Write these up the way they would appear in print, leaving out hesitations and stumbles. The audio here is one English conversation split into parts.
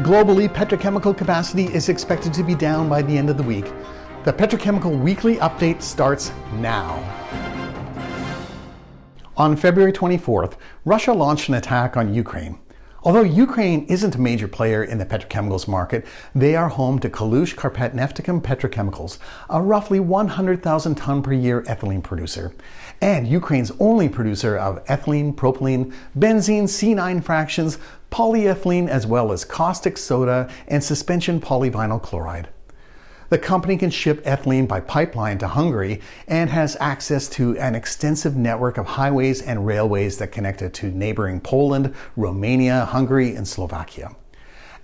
Globally, petrochemical capacity is expected to be down by the end of the week. The Petrochemical Weekly Update starts now. On February 24th, Russia launched an attack on Ukraine. Although Ukraine isn't a major player in the petrochemicals market, they are home to Karpatnaftochim Petrochemicals, a roughly 100,000 ton per year ethylene producer, and Ukraine's only producer of ethylene, propylene, benzene, C9 fractions, polyethylene, as well as caustic soda and suspension polyvinyl chloride. The company can ship ethylene by pipeline to Hungary and has access to an extensive network of highways and railways that connect it to neighboring Poland, Romania, Hungary, and Slovakia.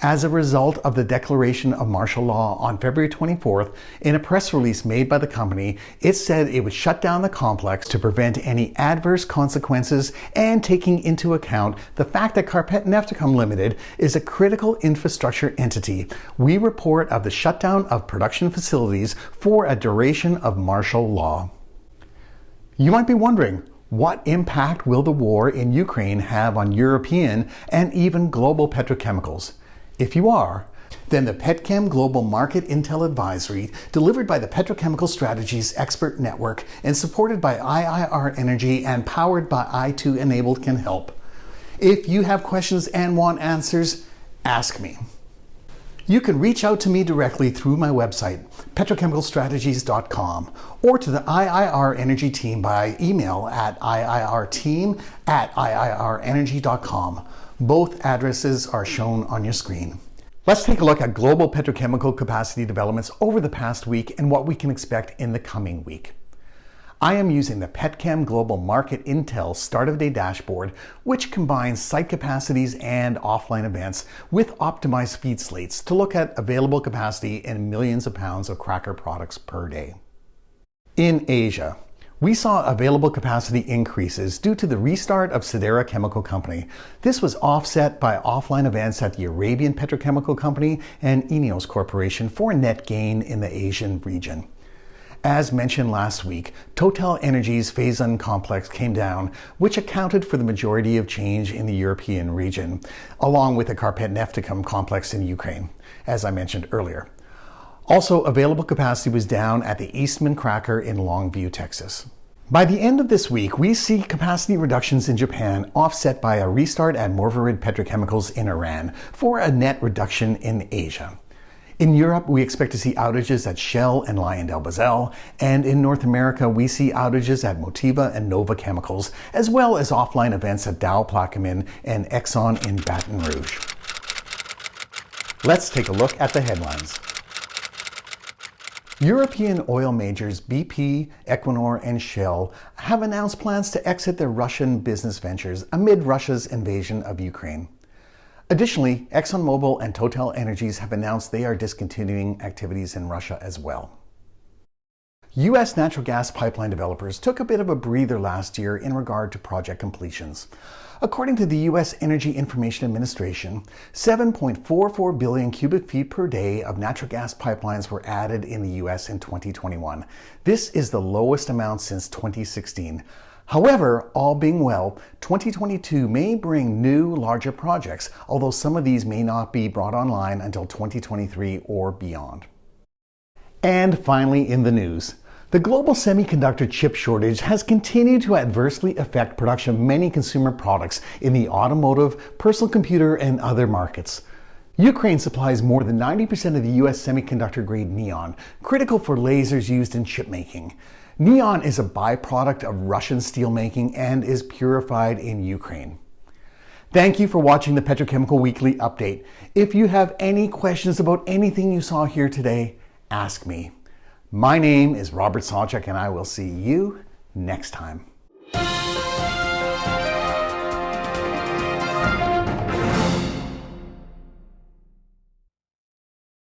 As a result of the declaration of martial law on February 24th, in a press release made by the company, it said it would shut down the complex to prevent any adverse consequences and taking into account the fact that Karpatnaftochim Limited is a critical infrastructure entity. We report of the shutdown of production facilities for a duration of martial law. You might be wondering, what impact will the war in Ukraine have on European and even global petrochemicals? If you are, then the Petchem Global Market Intel Advisory, delivered by the Petrochemical Strategies Expert Network and supported by IIR Energy and powered by i2 Enabled, can help. If you have questions and want answers, ask me. You can reach out to me directly through my website, petrochemicalstrategies.com, or to the IIR Energy team by email at iirteam@iirenergy.com. Both addresses are shown on your screen. Let's take a look at global petrochemical capacity developments over the past week and what we can expect in the coming week. I am using the Petchem Global Market Intel Start of Day dashboard, which combines site capacities and offline events with optimized feed slates to look at available capacity in millions of pounds of cracker products per day. In Asia, we saw available capacity increases due to the restart of Sedera Chemical Company. This was offset by offline events at the Arabian Petrochemical Company and Ineos Corporation for a net gain in the Asian region. As mentioned last week, Total Energies Phase-One complex came down, which accounted for the majority of change in the European region, along with the Karpatnaftochim complex in Ukraine, as I mentioned earlier. Also, available capacity was down at the Eastman cracker in Longview, Texas. By the end of this week, we see capacity reductions in Japan offset by a restart at Morvarid Petrochemicals in Iran for a net reduction in Asia. In Europe, we expect to see outages at Shell and LyondellBasell, and in North America, we see outages at Motiva and Nova Chemicals, as well as offline events at Dow Plaquemine and Exxon in Baton Rouge. Let's take a look at the headlines. European oil majors BP, Equinor, and Shell have announced plans to exit their Russian business ventures amid Russia's invasion of Ukraine. Additionally, ExxonMobil and Total Energies have announced they are discontinuing activities in Russia as well. U.S. natural gas pipeline developers took a bit of a breather last year in regard to project completions. According to the U.S. Energy Information Administration, 7.44 billion cubic feet per day of natural gas pipelines were added in the U.S. in 2021. This is the lowest amount since 2016. However, all being well, 2022 may bring new, larger projects, although some of these may not be brought online until 2023 or beyond. And finally, in the news, the global semiconductor chip shortage has continued to adversely affect production of many consumer products in the automotive, personal computer, and other markets. Ukraine supplies more than 90% of the U.S. semiconductor-grade neon, critical for lasers used in chip making. Neon is a byproduct of Russian steelmaking and is purified in Ukraine. Thank you for watching the Petrochemical Weekly Update. If you have any questions about anything you saw here today, ask me. My name is Robert Sawchuk, and I will see you next time.